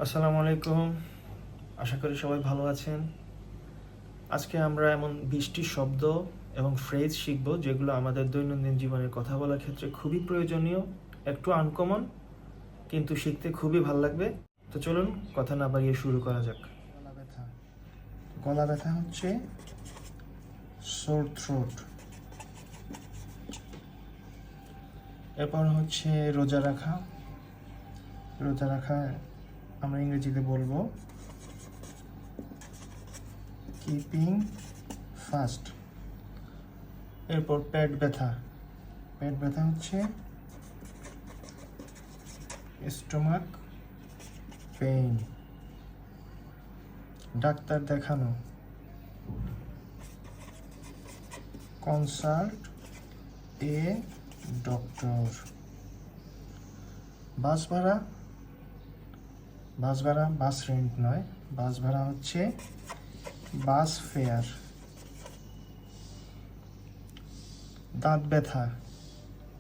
আসসালামু আলাইকুম। আশা করি সবাই ভালো আছেন। আজকে আমরা এমন 20টি শব্দ এবং ফ্রেজ শিখব যেগুলো আমাদের দৈনন্দিন জীবনের কথা বলার ক্ষেত্রে খুবই প্রয়োজনীয়, একটু আনকমন, কিন্তু শিখতে খুবই ভালো লাগবে। তো চলুন কথা না বাড়িয়ে শুরু করা যাক। গলা ব্যথা। গলা ব্যথা হচ্ছে সোর থ্রোট। এরপর হচ্ছে রোজা রাখা। রোজা রাখা আমরা ইংরেজিতে বলবো কিপিং ফাস্ট। এরপর পেট ব্যথা। পেট ব্যথা হচ্ছে স্টোমাক পেইন। ডাক্তার দেখানো, কনসাল্ট এ ডক্টর। বাস ভাড়া। বাস রেন্ট নয়, বাস ভাড়া হচ্ছে বাস ফেয়ার। দাঁত ব্যথা,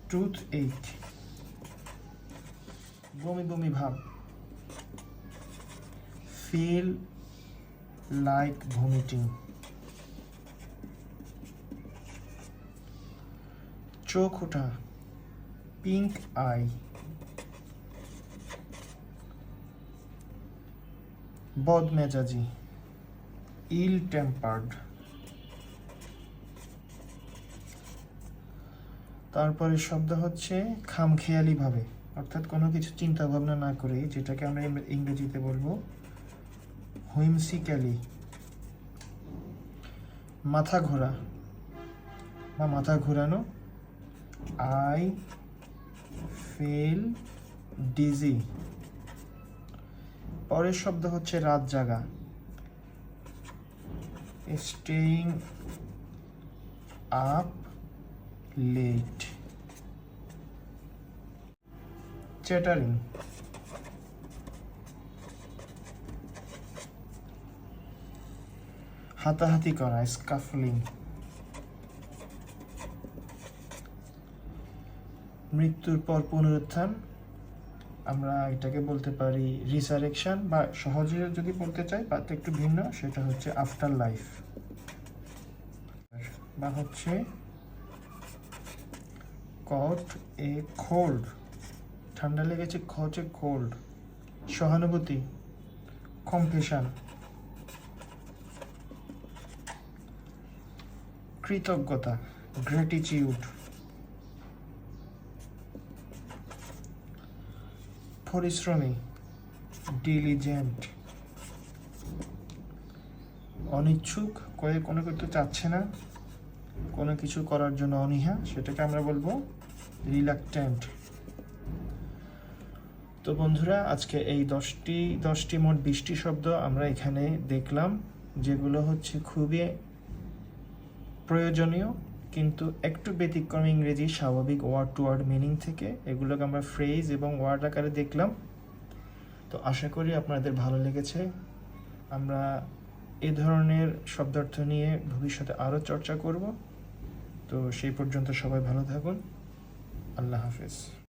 টুথ এইক। বমি বমি ভাব, ফিল লাইক ভমিটিং। চোখ ওঠা, পিঙ্ক আই। বদমেজাজি, ইল টেম্পার্ড। তারপরে শব্দ হচ্ছে খামখেয়ালি ভাবে, অর্থাৎ কোনো কিছু চিন্তা ভাবনা না করে, যেটাকে আমরা ইংরেজিতে বলবো হুইমসিক্যালি। মাথা ঘোরা বা মাথা ঘোরানো, আই ফিল ডিজি। পরের শব্দ হচ্ছে রাত জাগা, স্টেইং আপ লেট। চ্যাটারিং, হাতাহাতি করা, স্কাফলিং। মৃত্যুর পর পুনরুত্থান, আমরা এটাকে বলতে পারি রিসারেকশন, বা সহজে যদি বলতে চাই বা একটু ভিন্ন, সেটা হচ্ছে আফটার লাইফ, বা হচ্ছে কট এ কোল্ড। ঠান্ডা লেগেছে, হচ্ছে কোল্ড। সহানুভূতি, কম্পেশন। কৃতজ্ঞতা, গ্র্যাটিটিউড। পরিশ্রমী, ডিলিজেন্ট। অনিচ্ছুক, কোনো কিছু চাচ্ছে না, কোনো কিছু করার জন্য অনীহা, সেটাকে আমরা বলবো রিলাক্ট্যান্ট। তো বন্ধুরা, আজকে এই 10টি মোট 20টি শব্দ আমরা এখানে দেখলাম, যেগুলো হচ্ছে খুবই প্রয়োজনীয় কিন্তু একটু ব্যতিক্রম ইংরেজি স্বাভাবিক ওয়ার্ড টু ওয়ার্ড মিনিং থেকে। এগুলোকে আমরা ফ্রেজ এবং ওয়ার্ড আকারে দেখলাম। তো আশা করি আপনাদের ভালো লেগেছে। আমরা এ ধরনের শব্দার্থ নিয়ে ভবিষ্যতে আরও চর্চা করব। তো সেই পর্যন্ত সবাই ভালো থাকুন। আল্লাহ হাফেজ।